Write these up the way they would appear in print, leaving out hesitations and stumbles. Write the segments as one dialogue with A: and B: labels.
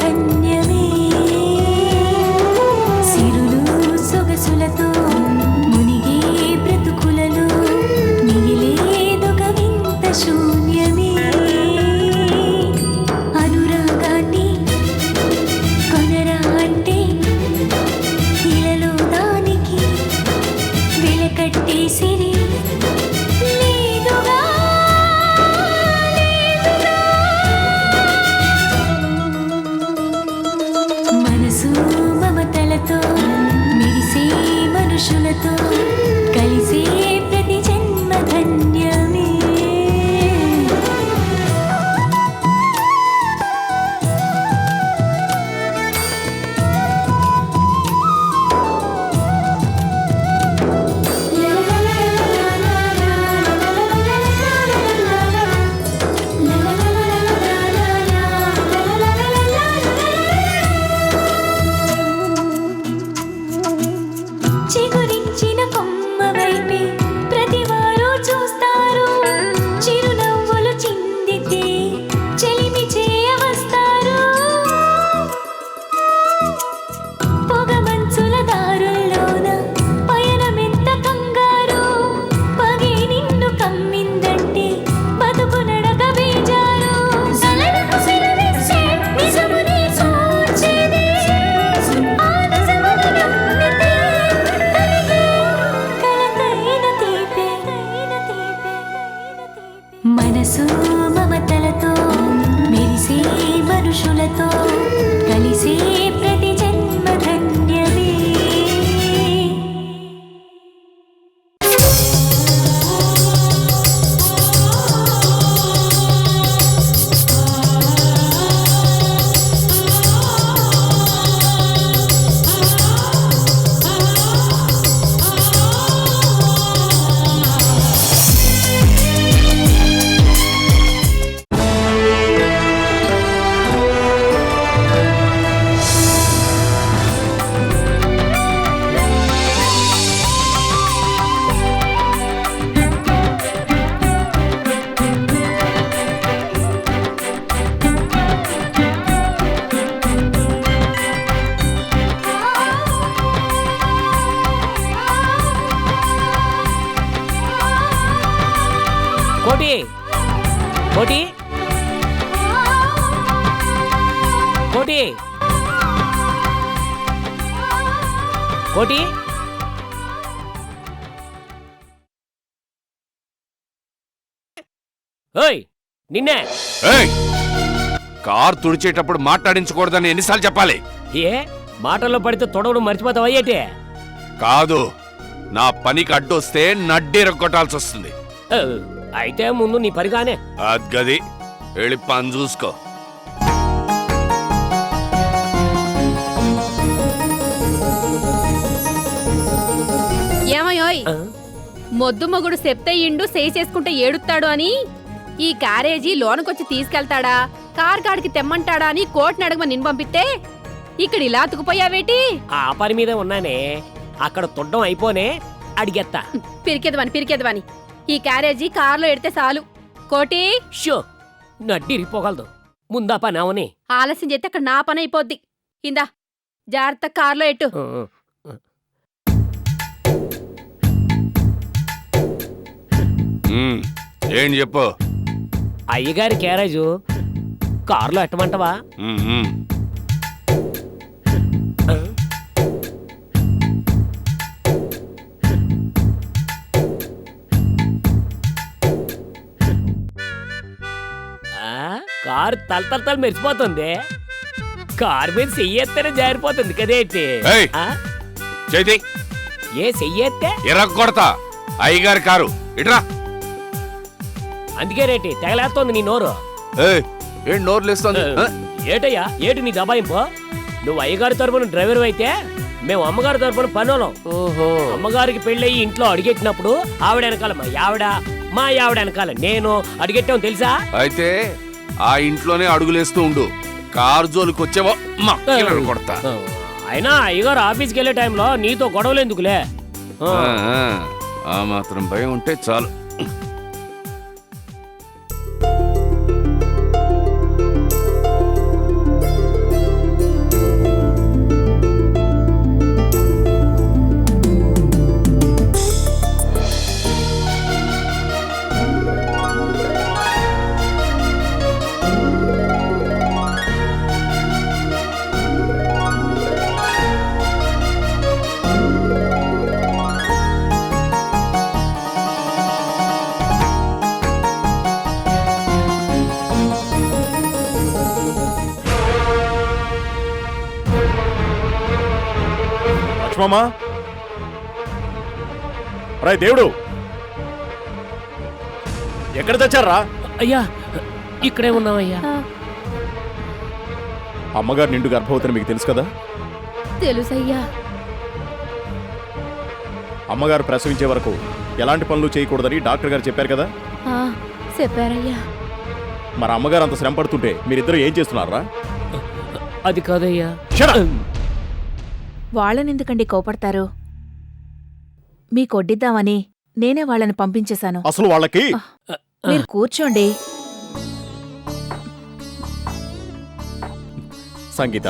A: ధన్యమే సిరులు సొగసులతో మునిగే బ్రతుకులలో మిగిలేదొక వింత శూన్యమే అనురాగాన్ని కొనరా అంటే ఇలలో దానికి వెలకట్టేసిరి లేదుగా మనసు మమతలతో మెరిసే మనుషులతో కలిసే ప్రతి జన్మ ధన్యమే చిగురించిన కొమ్మ వైపే ప్రతివారు చూస్తారు చిరునవ్వులు చిందితే చెలిమి చేయవస్తారు పొగమంచుల దారుల్లోన పయనమెంత కంగారు పగే నిన్ను కమ్మిందంటే బతుకు నడక బేజారు సలనకు సెలవిచ్చే నిజముని సూచేది ఆనసమును నమ్మితే కలతైన తీపే మనసు మమతలతో మెరిసే మనుషులతో కలిసే ప్రతి జన్మ ధన్యమే
B: కోటి కోటి కోటి కోటి ఓయ్ నిన్నే
C: ఏయ్! కార్ తుడిచేటప్పుడు మాట్లాడించకూడదని ఎన్నిసార్లు చెప్పాలి?
B: ఏ మాటల్లో పడితే తొడవడం మర్చిపోతావా ఏంటి?
C: కాదు, నా పనికి అడ్డొస్తే నడ్డిరగొట్టాల్సి వస్తుంది.
B: అయితే ముందు నీ పరిగానే
C: అద్గది వెళ్ళి పని చూసుకో.
D: ఏమయోయ్ మొద్దు మొగుడు చెప్తే ఇండు చేసుకుంటే ఏడుస్తాడు అని ఈ క్యారేజీ లోనకొచ్చి తీసుకెళ్తాడా కార్ కాడికి తెమ్మంటాడా అని కోర్టుని అడగమని నిన్ను పంపిస్తే ఇక్కడ ఇలా అతుకుపోయావేటి?
B: ఆ పని మీద ఉన్నానే, అక్కడ తొడ్డం అయిపోనే అడిగేత్తా.
D: పిరికెదవని ఈ క్యారేజీ కార్లో ఎడితే చాలు. కోటి
B: షో నడ్డిరిపోగలదు, ముందా పని అవని.
D: ఆలస్యం చేస్తే అక్కడ నా పని అయిపోద్ది. ఇందా జాగ్రత్త కార్లో ఎట్టు.
C: ఏం చెప్పు.
B: అయ్యగారి క్యారేజు కారులో ఎట్టమంటవా? కారు తలతలతలు మెరిసిపోతుంది. కారు మీద చెయ్యేస్తేనే జారిపోతుంది కదేంటి?
C: చైతి
B: ఏ చెయ్యేస్తే
C: ఎరగొడతా. అయ్యగారి కారు ఇట్రా.
B: అందుకే రేటి తెగలేస్తోంది నీ నోరు.
C: ఏం నోరు లేస్తుంది?
B: ఏటయ్యా ఏటి నీ దబాయింపు? నువ్వు అయ్యగారి తరపున డ్రైవర్ అయితే మేము అమ్మగారి తరపున పనులం. అమ్మగారికి పెళ్ళయి ఇంట్లో అడిగెట్టినప్పుడు ఆవిడ వెనకాల మా ఆవిడ వెనకాల నేను అడిగెట్టాం తెలుసా?
C: అయితే ఆ ఇంట్లోనే అడుగులేస్తూ ఉండు. కారు జోలికి వచ్చేవో కొడతా.
B: అయినా అయ్యగారు ఆఫీస్కి వెళ్ళే టైంలో నీతో గొడవలు ఎందుకులే?
C: ఆ మాత్రం భయం ఉంటే చాలు.
E: లక్ష్మమ్మ, రే దేవుడు, ఎక్కడ తెచ్చారా?
B: అయ్యా ఇక్కడే ఉన్నామయ్యా.
E: అమ్మగారు నిండు గర్భవతిని మీకు తెలుసు కదా?
D: తెలుసయ్యా.
E: అమ్మగారు ప్రసవించే వరకు ఎలాంటి పనులు చేయకూడదని డాక్టర్ గారు చెప్పారు కదా?
D: చెప్పారయ్యా.
E: మరి అమ్మగారు అంత శ్రమ పడుతుంటే మీరిద్దరు ఏం చేస్తున్నారా?
B: అది కాదయ్యా.
F: వాళ్ళనెందుకండి కోపడతారు? మీకొడ్డిద్దామని నేనే వాళ్ళని పంపించేశాను.
E: అసలు వాళ్ళకి
F: మీరు కూర్చోండి.
E: సంగీత,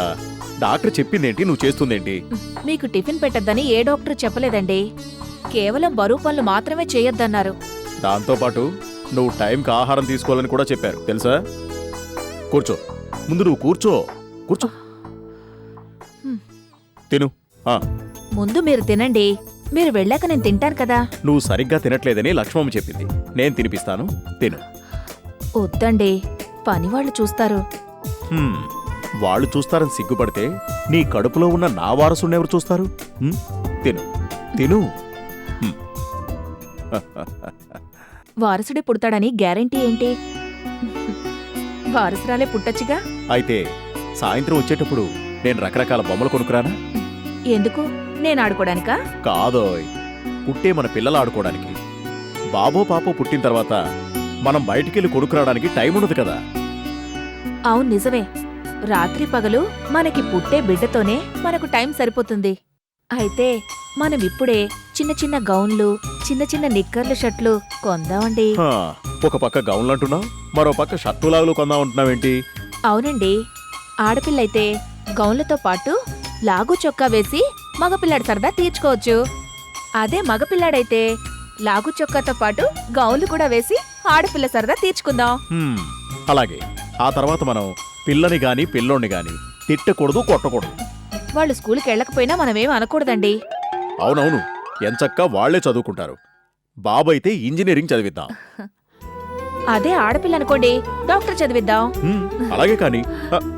E: డాక్టర్ చెప్పిందేంటి, నువ్వు చేస్తుందేంటి?
F: మీకు టిఫిన్ పెట్టద్దని ఏ డాక్టర్ చెప్పలేదండి. కేవలం బరువు పనులు మాత్రమే చేయొద్దన్నారు.
E: దాంతోపాటు నువ్వు టైంకి ఆహారం తీసుకోవాలని కూడా చెప్పారు తెలుసా? కూర్చో, ముందు నువ్వు కూర్చో. కూర్చో, తిను.
F: ముందు మీరు తినండి. మీరు వెళ్ళాక నేను తింటాను కదా.
E: నువ్వు సరిగ్గా తినట్లేదని లక్ష్మమ్మ చెప్పింది. నేను తినిపిస్తాను, తిను.
F: వద్దండి, పనివాళ్ళు చూస్తారు.
E: హ్మ్, వాళ్ళు చూస్తారని సిగ్గుపడితే నీ కడుపులో ఉన్న నా వారసుని చూస్తారు? తిను తిను.
F: వారసుడే పుడతాడని గ్యారెంటీ ఏంటి? వారసురాలే పుట్టచ్చుగా.
E: అయితే సాయంత్రం వచ్చేటప్పుడు నేను రకరకాల బొమ్మలు కొనుక్కురానా?
F: ఎందుకు? నేను ఆడుకోడానికా?
E: కాదోయ్, పుట్టే మన పిల్లలు ఆడుకోవడానికి. బాబో పాపో పుట్టిన తర్వాత మనం బయటికెళ్ళి కొనుక్కురావడానికి టైం ఉండదు కదా.
F: అవును, నిజమే. రాత్రి పగలు మనకి పుట్టే బిడ్డతోనే మనకు టైం సరిపోతుంది. అయితే మనం ఇప్పుడే చిన్న చిన్న గౌన్లు, చిన్న చిన్న నిక్కర్లు, షర్ట్లు కొందామండి.
E: హా, ఒక పక్క గౌన్లు అంటున్నావు, మరో పక్క షర్టులాగులు కొందామంటున్నావేంటి?
F: అవునండి, ఆడపిల్లైతే గౌన్లతో పాటు లాగు చొక్కా వేసి మగపిల్లాడి సరదా తీర్చుకోవచ్చు. అదే మగపిల్లాడైతే లాగు చొక్కాతో పాటు గౌన్లు కూడా వేసి ఆడపిల్ల సరదా తీర్చుకుందాం.
E: అలాగే. ఆ తర్వాత మనం పిల్లని గాని పిల్లోని గాని తిట్టకూడదు, కొట్టకూడదు.
F: వాళ్ళు స్కూల్కి వెళ్ళకపోయినా మనమేం అనకూడదండి.
E: అవునవును, ఎంచక్కా వాళ్లే చదువుకుంటారు. బాబైతే ఇంజనీరింగ్ చదివిద్దాం.
F: అదే ఆడపిల్ల అనుకోండి, డాక్టర్ చదివిద్దాం.
E: అలాగే కాని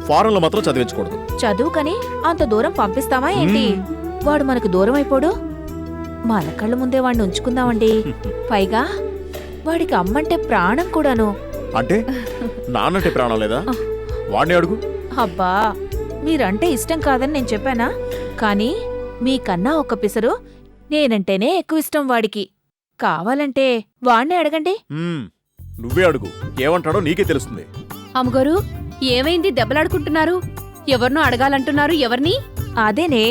E: ఫారెన్లో మాత్రం చదివించకూడదు.
F: చదువుకని అంత దూరం పంపిస్తామా ఏంటి? వాడు మనకు దూరం అయిపోడు. మన కళ్ళ ముందే వాడిని ఉంచుకుందామండి. పైగా వాడికి అమ్మంటే ప్రాణం కూడాను.
E: అంటే నాన్నంటే ప్రాణం లేదా? వాడిని అడుగు.
F: అబ్బా, మీరంటే ఇష్టం కాదని నేను చెప్పానా? కానీ మీకన్నా ఒక్క పిసరు నేనంటేనే ఎక్కువ ఇష్టం వాడికి. కావాలంటే వాణ్ణే అడగండి.
E: నువ్వే అడుగు, ఏమంటాడో నీకే తెలుస్తుంది.
D: అమ్మగారు, ఏమైంది? దెబ్బలాడుకుంటున్నారు? ఎవరినో అడగాలంటున్నారు. ఎవరిని?
F: అదేనే,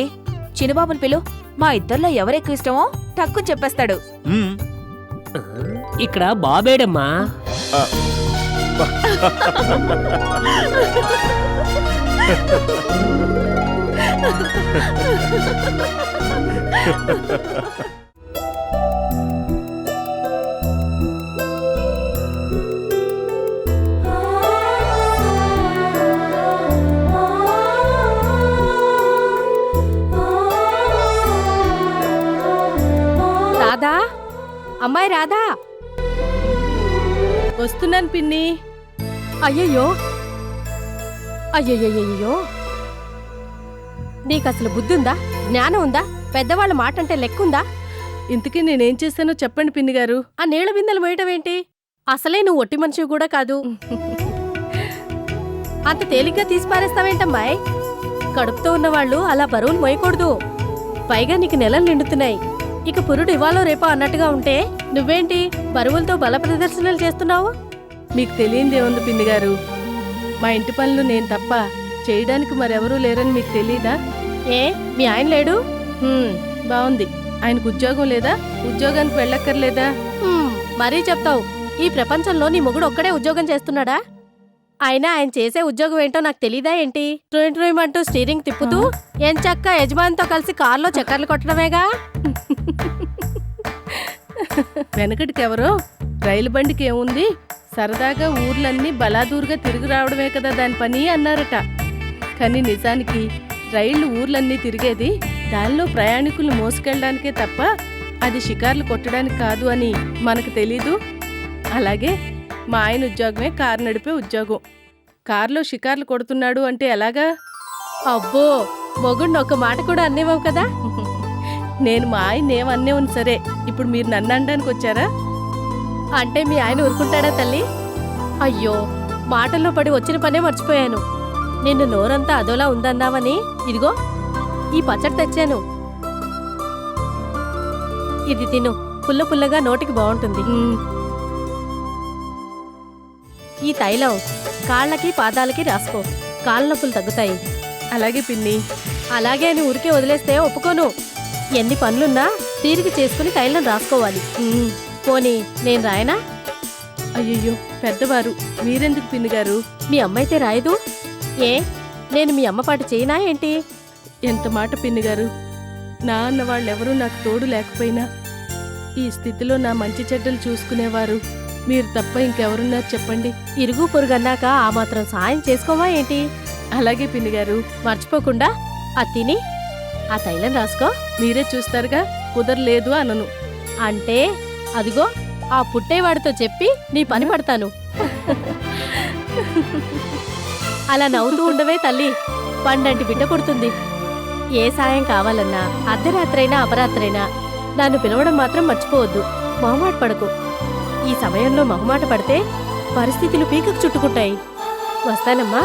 F: చిన్నబాబుని పిలు. మా ఇద్దర్లో ఎవరెక్కువ ఇష్టమో టక్కు చెప్పేస్తాడు.
B: ఇక్కడ బాబేడమ్మా.
D: రాధా, అమ్మాయి రాధా.
G: వస్తున్నాను పిన్ని.
D: అయ్యయ్యో, అయ్యయ్యో, నీకసలు బుద్ధుందా? జ్ఞానం ఉందా? పెద్దవాళ్ళ మాట అంటే లెక్కుందా?
G: ఇంతకీ నేనేం చేశానో చెప్పండి పిన్ని గారు.
D: ఆ నీళ్ల బిందెలు వేయటం ఏంటి? అసలే నువ్వు ఒట్టి మనిషివి కూడా కాదు. అంత తేలిగ్గా తీసి పారేస్తావేంటమ్మాయ్? కడుపుతో ఉన్నవాళ్ళు అలా బరువులు మోయకూడదు. పైగా నీకు నెలలు నిండుతున్నాయి. ఇక పురుడు ఇవాళో రేపో అన్నట్టుగా ఉంటే నువ్వేంటి బరువులతో బల ప్రదర్శనలు చేస్తున్నావు?
G: మీకు తెలియందేముంది పిన్ని గారు, మా ఇంటి పనులు నేను తప్ప చేయడానికి మరెవరూ లేరని మీకు తెలీదా?
D: ఏ, మీ ఆయన లేడు?
G: బావుంది. ఆయనకు ఉద్యోగం లేదా? ఉద్యోగానికి వెళ్ళక్కర్లేదా?
D: మరీ చెప్తావు. ఈ ప్రపంచంలో నీ మొగుడు ఒక్కడే ఉద్యోగం చేస్తున్నాడా? అయినా ఆయన చేసే ఉద్యోగం ఏంటో నాకు తెలీదా ఏంటి? ట్రోయింట్రోయమంటూ స్టీరింగ్ తిప్పుతూ ఎంచక్కా యజమానితో కలిసి కారులో చక్కర్లు కొట్టడమేగా.
G: వెనకటికెవరో రైలు బండికి ఏముంది, సరదాగా ఊర్లన్నీ బలాదూరుగా తిరిగి రావడమే కదా దాని పని అన్నారట. కానీ నిజానికి రైళ్లు ఊర్లన్నీ తిరిగేది దానిలో ప్రయాణికులు మోసుకెళ్ళడానికే తప్ప అది షికార్లు కొట్టడానికి కాదు అని మనకు తెలీదు. అలాగే మా ఆయన ఉద్యోగమే కారు నడిపే ఉద్యోగం. కారులో షికార్లు కొడుతున్నాడు అంటే ఎలాగా?
D: అబ్బో, మొగుడిని ఒక మాట కూడా అన్నేవావు కదా.
G: నేను మా ఆయన ఏమన్నే ఉంది సరే, ఇప్పుడు మీరు నన్ను అనడానికి వచ్చారా?
D: అంటే మీ ఆయన ఊరుకుంటాడా తల్లి? అయ్యో, మాటల్లో పడి వచ్చిన పనే మర్చిపోయాను. నిన్ను నోరంతా అదోలా ఉందన్నావని ఇదిగో ఈ పచ్చడి తెచ్చాను. ఇది తిను, పుల్ల పుల్లగా నోటికి బాగుంటుంది. ఈ తైలం కాళ్ళకి పాదాలకి రాసుకో, కాళ్ళ నొప్పులు తగ్గుతాయి.
G: అలాగే పిన్ని.
D: అలాగే అని ఊరికే వదిలేస్తే ఒప్పుకోను. ఎన్ని పనులున్నా తీరిక చేసుకుని తైలం రాసుకోవాలి. పోనీ నేను రాయనా?
G: అయ్యయ్యో పెద్దవారు, మీరెందుకు పిన్ని గారు?
D: మీ అమ్మైతే రాయదు? ఏ, నేను మీ అమ్మపాటి చేయనా ఏంటి?
G: ఎంత మాట పిన్ని గారు. నా అన్న వాళ్ళెవరూ నాకు తోడు లేకపోయినా ఈ స్థితిలో నా మంచి చెడ్డలు చూసుకునేవారు మీరు తప్ప ఇంకెవరున్నారు చెప్పండి.
D: ఇరుగు పొరుగన్నాక ఆ మాత్రం సాయం చేసుకోవా ఏంటి?
G: అలాగే పిన్ని గారు.
D: మర్చిపోకుండా అది తిని ఆ తైలం రాసుకో.
G: మీరే చూస్తారుగా, కుదరలేదు అనను.
D: అంటే అదిగో ఆ పుట్టేవాడితో చెప్పి నీ పని పడతాను. అలా నవ్వుతూ ఉండవే తల్లి, పండంటి బిడ్డ పుడుతుంది. ఏ సాయం కావాలన్నా అర్ధరాత్రైనా అపరాత్రైనా నన్ను పిలవడం మాత్రం మర్చిపోవద్దు. మొహమాట పడకు. ఈ సమయంలో మొహమాట పడితే పరిస్థితులు పీకకు చుట్టుకుంటాయి. వస్తానమ్మా.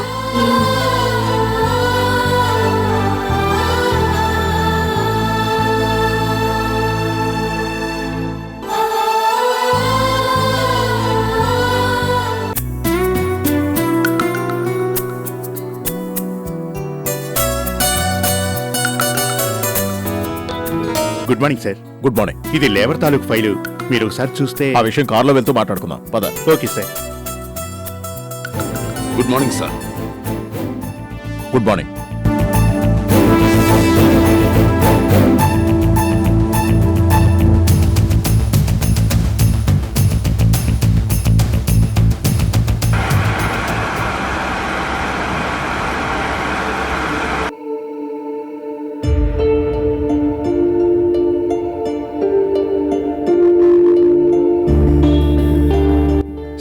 H: Good morning sir.
E: Good morning.
H: ఇది లేబర్ తాలూకు ఫైలు, మీరు ఒకసారి చూస్తే.
E: ఆ విషయం కారులో వెళ్తూ మాట్లాడుకుందాం పద.
H: Okay sir.
C: Good morning sir.
E: Good morning.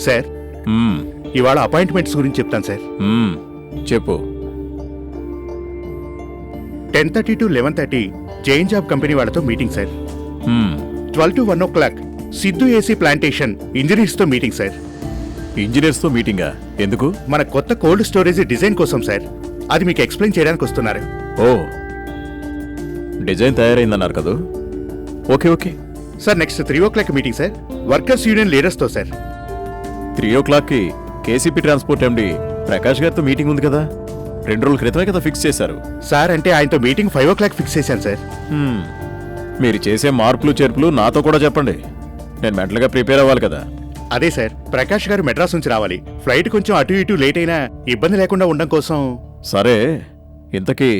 H: Sir, ఇవాళ అపాయింట్మెంట్స్ గురించి చెప్తాను సార్.
E: చెప్పు.
H: 10:30 to 11:30 జైన్ జాబ్ కంపెనీ వాళ్ళతో meeting sir. 12 to 1 o'clock Siddhu AC plantation ఇంజనీర్స్తో మీటింగ్ సార్.
E: ఇంజనీర్స్తో మీటింగా? ఎందుకు?
H: మన కొత్త కోల్డ్ స్టోరేజ్ డిజైన్ కోసం సార్. అది మీకు ఎక్స్ప్లెయిన్ చేయడానికి వస్తున్నారు.
E: ఓ, డిజైన్ తయారైందన్నారు కదా. Okay okay
H: sir. Next 3 o'clock meeting sir, workers union లీడర్స్తో సార్.
E: 3 o'clockకి కేసీపీ ట్రాన్స్పోర్ట్ ఎండి ప్రకాష్ గారితో మీటింగ్ ఉంది కదా. 2 రోజుల క్రితమే కదా ఫిక్స్ చేశారు.
H: సార్ అంటే ఆయనతో మీటింగ్ 5 o'clock ఫిక్స్ చేశాను సార్.
E: మీరు చేసే మార్పులు చేర్పులు నాతో కూడా చెప్పండి. నేను మెంటల్గా ప్రిపేర్ అవ్వాలి కదా.
H: అదే సార్, ప్రకాష్ గారు మెడ్రాస్ నుంచి రావాలి. ఫ్లైట్ కొంచెం అటు ఇటు లేట్ అయినా ఇబ్బంది లేకుండా ఉండడం కోసం.
E: సరే, ఇంతకీ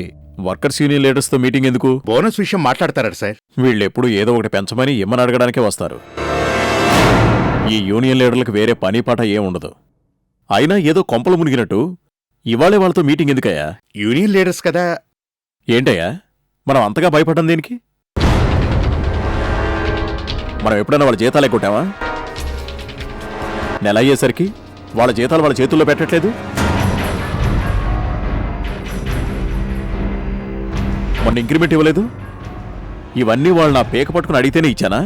E: వర్కర్స్ యూనియన్ లీడర్స్తో మీటింగ్ ఎందుకు?
H: బోనస్ విషయం మాట్లాడతారా సార్?
E: వీళ్ళు ఎప్పుడు ఏదో ఒకటి పెంచమని ఇమ్మని అడగడానికే వస్తారు. ఈ యూనియన్ లీడర్లకు వేరే పని పాట ఏం ఉండదు. అయినా ఏదో కొంపలు మునిగినట్టు ఇవాళే వాళ్ళతో మీటింగ్ ఎందుకయ్యా?
H: యూనియన్ లీడర్స్ కదా.
E: ఏంటయ్యా మనం అంతగా భయపడ్డం దేనికి? మనం ఎప్పుడైనా వాళ్ళ జీతాలు ఎక్కొట్టామా? నెల అయ్యేసరికి వాళ్ళ జీతాలు వాళ్ళ చేతుల్లో పెట్టట్లేదు. మొన్న ఇంక్రిమెంట్ ఇవ్వలేదు. ఇవన్నీ వాళ్ళు నా పేక పట్టుకుని అడిగితేనే ఇచ్చానా?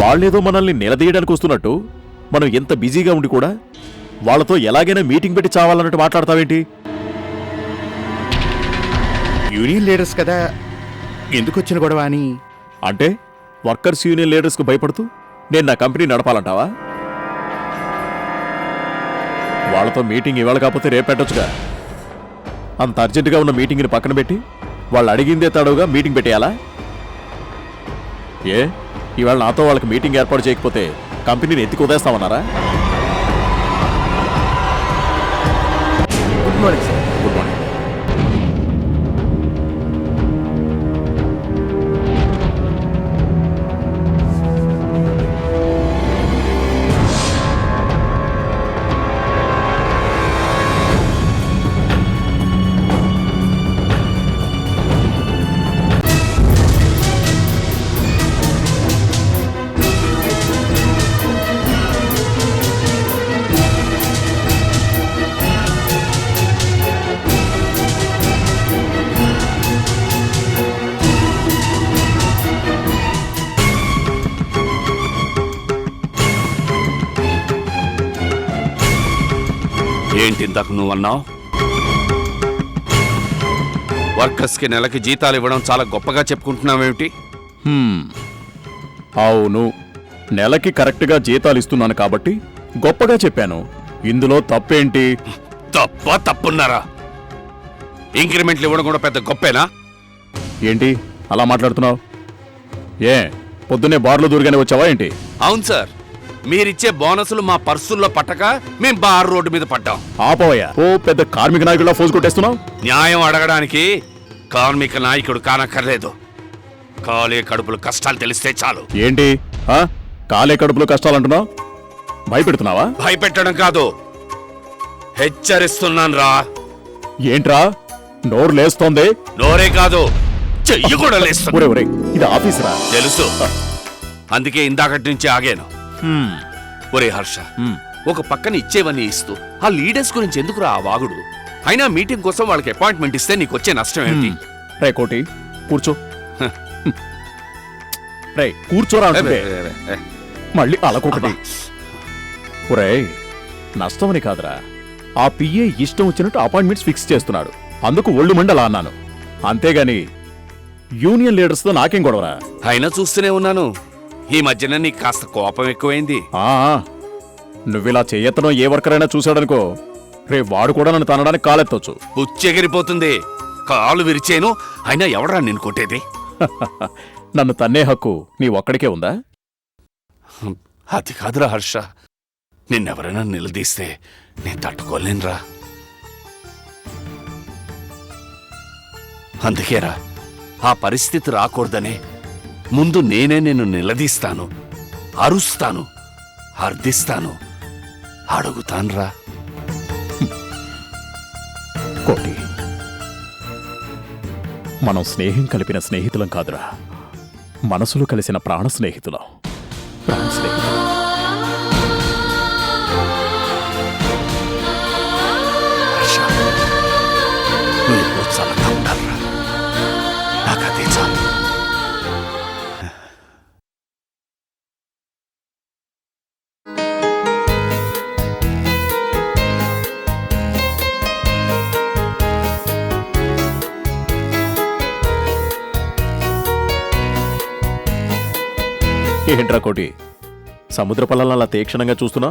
E: వాళ్ళేదో మనల్ని నిలదీయడానికి వస్తున్నట్టు మనం ఎంత బిజీగా ఉండి కూడా వాళ్ళతో ఎలాగైనా మీటింగ్ పెట్టి చావాలన్నట్టు మాట్లాడతావేంటి?
H: యూనియన్ లీడర్స్ కదా, ఎందుకు వచ్చిన గొడవ అని.
E: అంటే వర్కర్స్ యూనియన్ లీడర్స్కు భయపడుతూ నేను నా కంపెనీ నడపాలంటావా? వాళ్ళతో మీటింగ్ ఇవాళ కాకపోతే రేపు పెట్టొచ్చుగా. అంత అర్జెంటుగా ఉన్న మీటింగ్ని పక్కన పెట్టి వాళ్ళు అడిగిందే తడవుగా మీటింగ్ పెట్టేయాలా? ఏ, ఇవాళ నాతో వాళ్ళకి మీటింగ్ ఏర్పాటు చేయకపోతే కంపెనీని ఎత్తి కుదేస్తామన్నారా?
B: Good morning sir.
E: Good morning.
C: ఏంటి ఇందాక నువ్వు అన్నావు? వర్కర్స్కి నెలకి జీతాలు ఇవ్వడం చాలా గొప్పగా చెప్పుకుంటున్నావేమిటి?
E: అవును, నెలకి కరెక్ట్గా జీతాలు ఇస్తున్నాను కాబట్టి గొప్పగా చెప్పాను. ఇందులో తప్పేంటి?
C: తప్పున్నారా? ఇంక్రిమెంట్లు ఇవ్వడం కూడా పెద్ద గొప్పేనా?
E: ఏంటి అలా మాట్లాడుతున్నావు? ఏ పొద్దున్నే బార్లో దూరిగానే వచ్చావా ఏంటి?
C: అవును సార్, మీరిచ్చే బోనసులు మా పర్సుల్లో పట్టక మేం బార్ రోడ్డు మీద పడ్డాం.
E: ఆపోయా, ఓ పెద్ద కార్మిక నాయకుడిలా ఫోజు కొట్టేస్తున్నావు.
C: న్యాయం అడగడానికి కార్మిక నాయకుడు కానక్కర్లేదు. కాలే కడుపులు కష్టాలు తెలిస్తే చాలు.
E: ఏంటి కాలే కడుపులో కష్టాలంటున్నావు? భయపెడుతున్నావా?
C: భయపెట్టడం కాదు, హెచ్చరిస్తున్నాను రా.
E: ఏంట్రా నోరు లేస్తోంది?
C: నోరే కాదు, చెయ్యి కూడా లేస్తుంది.
E: ఒరే ఒరే, ఇది ఆఫీస్ రా.
C: తెలుసు, అందుకే ఇందాకటి నుంచి ఆగాను. ఒరే హర్ష, ఒక పక్కన ఇచ్చేవన్నీ ఇస్తూ ఆ లీడర్స్ గురించి ఎందుకురా ఆ వాగుడు? అయినా మీటింగ్ కోసం వాళ్ళకి అపాయింట్మెంట్ ఇస్తే నీకు వచ్చే నష్టం ఏంటి?
E: రే కోటి, కూర్చో. రే కూర్చోరా అంటే మళ్ళీ అలకొకటి. ఒరే, నష్టమని కాదురా, ఆ పిఏ ఇష్టం వచ్చినట్టు అపాయింట్మెంట్స్ ఫిక్స్ చేస్తున్నాడు. అందుకు ఒళ్ళు మండి అలా అన్నాను. అంతేగాని యూనియన్ లీడర్స్తో నాకేం గొడవరా?
C: అయినా చూస్తూనే ఉన్నాను, ఈ మధ్యన నీకు కాస్త కోపం ఎక్కువైంది.
E: నువ్విలా చెయ్యెత్తడం ఏ వర్కర్ అయినా చూశాడనుకో, రే వాడు కూడా నన్ను తనడానికి కాలెత్తొచ్చు.
C: పుచ్చెగిరిపోతుంది, కాలు విరిచేను. అయినా ఎవడరా నిన్ను కొట్టేది?
E: నన్ను తన్నే హక్కు నీ ఒక్కడికే ఉందా?
C: అది కాదురా హర్ష, నిన్నెవరైనా నిలదీస్తే నేను తట్టుకోలేనురా. అందుకేరా, ఆ పరిస్థితి రాకూడదనే ముందు నేనే నిన్ను నిలదీస్తాను, అరుస్తాను, అర్థిస్తాను, అడుగుతానురా.
E: కోటి, మనం స్నేహం కలిపిన స్నేహితులం కాదురా, మనసులో కలిసిన ప్రాణ స్నేహితులం. ప్రాణ స్నేహితులం.
C: హర్ష, నువ్వు ఎప్పుడు చల్లగా ఉండాలిరా, నాకు అదే చాలు.
E: ఏంట్రా కోటి, సముద్ర పల్లలను అలా తీక్షణంగా చూస్తున్నా?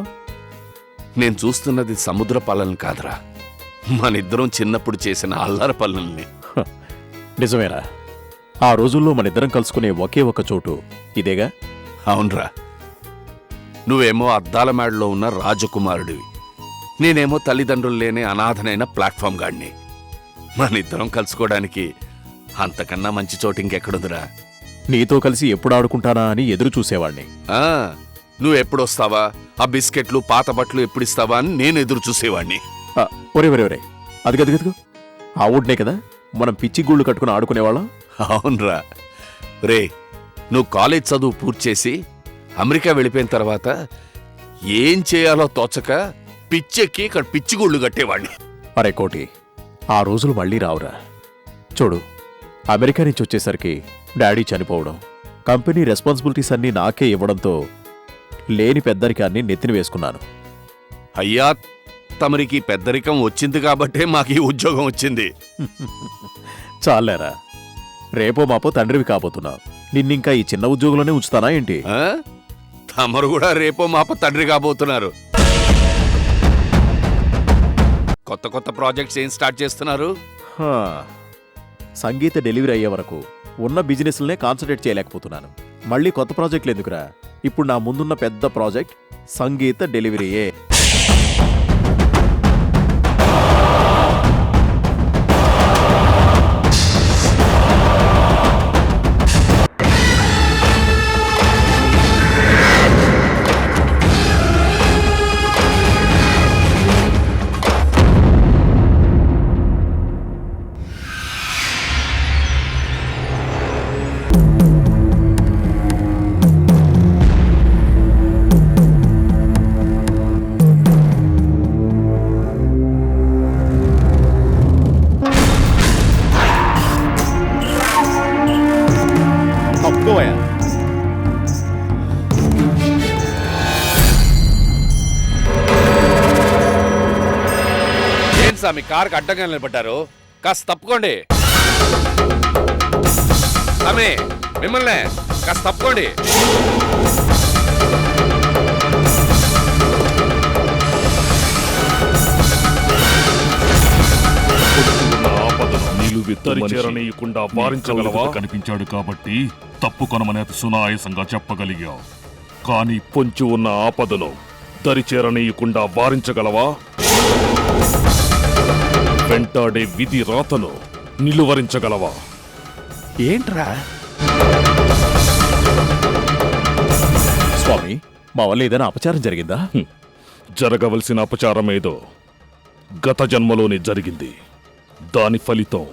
C: నేను చూస్తున్నది సముద్ర పల్లెలను కాదురా, మనిద్దరం చిన్నప్పుడు చేసిన అల్లరి పల్లెల్ని.
E: నిజమేరా, ఆ రోజుల్లో మనిద్దరం కలుసుకునే ఒకే ఒక చోటు ఇదేగా?
C: అవునరా, నువ్వేమో అద్దాల మేడలో ఉన్న రాజకుమారుడివి, నేనేమో తల్లిదండ్రులు లేని అనాథనైన ప్లాట్ఫామ్ గాడిని. మనిద్దరం కలుసుకోవడానికి అంతకన్నా మంచి చోటు ఇంకెక్కడుందిరా?
E: నీతో కలిసి ఎప్పుడు ఆడుకుంటానా అని ఎదురు చూసేవాణ్ణి.
C: నువ్వెప్పుడొస్తావా, ఆ బిస్కెట్లు పాత బట్టలు ఎప్పుడిస్తావా అని నేను ఎదురు చూసేవాణ్ణి.
E: ఒరే ఒరే ఒరే, అది గదిగదిగో ఆ ఊడ్నే కదా మనం పిచ్చి గూళ్ళు కట్టుకుని ఆడుకునేవాళ్ళం.
C: అవునరా రే, నువ్వు కాలేజ్ చదువు పూర్తి చేసి అమెరికా వెళ్ళిపోయిన తర్వాత ఏం చేయాలో తోచక పిచ్చెక్కి ఇక్కడ పిచ్చిగూళ్ళు కట్టేవాణ్ణి.
E: అరే కోటి, ఆ రోజులు మళ్ళీ రావురా. చూడు, అమెరికా నుంచి వచ్చేసరికి డాడీ చనిపోవడం, కంపెనీ రెస్పాన్సిబిలిటీస్ అన్నీ నాకే ఇవ్వడంతో లేని పెద్దరికాన్ని నెత్తిన వేసుకున్నాను.
C: అయ్యా, తమరికి పెద్దరికం వచ్చింది కాబట్టే మాకు ఈ ఉద్యోగం వచ్చింది.
E: చాలేరా, రేపో మాపో తండ్రివి కాబోతున్నావు. నిన్నింకా ఈ చిన్న ఉద్యోగంలోనే ఉంచుతానా ఏంటి?
C: తమరు కూడా రేపో మాపో తండ్రి కాబోతున్నారు. కొత్త కొత్త ప్రాజెక్ట్స్ ఏం స్టార్ట్ చేస్తున్నారు?
E: సంగీత డెలివరీ అయ్యే వరకు ఉన్న బిజినెస్లనే కాన్సన్ట్రేట్ చేయలేకపోతున్నాను. మళ్ళీ కొత్త ప్రాజెక్టులు ఎందుకురా? ఇప్పుడు నా ముందున్న పెద్ద ప్రాజెక్ట్ సంగీత డెలివరీయే.
C: ఏంటి స్వామి కారుకి అడ్డంగా నిలబడ్డారు? కాస్త తప్పుకోండి. స్వామి మిమ్మల్ని కాస్త తప్పుకోండి.
I: చేరనీయకుండా వారించగలవా? కనిపించాడు కాబట్టి తప్పుకొనమని అతి సునాయాసంగా చెప్పగలిగా. కానీ పొంచి ఉన్న ఆపదను దరిచేరనీయకుండా వారించగలవా? వెంటాడే విధి రాతను నిలువరించగలవా?
C: ఏంట్రా
E: స్వామి, మా వల్ల ఏదైనా అపచారం జరిగిందా?
I: జరగవలసిన అపచారమేదో గత జన్మలోనే జరిగింది. దాని ఫలితం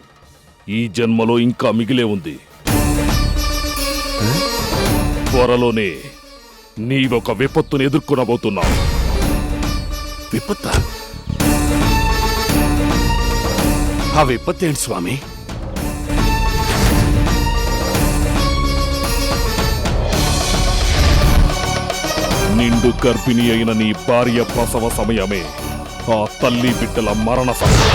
I: ఈ జన్మలో ఇంకా మిగిలే ఉంది. త్వరలోనే నీవొక విపత్తును ఎదుర్కొనబోతున్నావు.
C: విపత్త? ఆ విపత్తు ఏంటి స్వామి?
I: నిండు గర్భిణి అయిన నీ భార్య ప్రసవ సమయమే ఆ తల్లి బిడ్డల మరణ సమయం.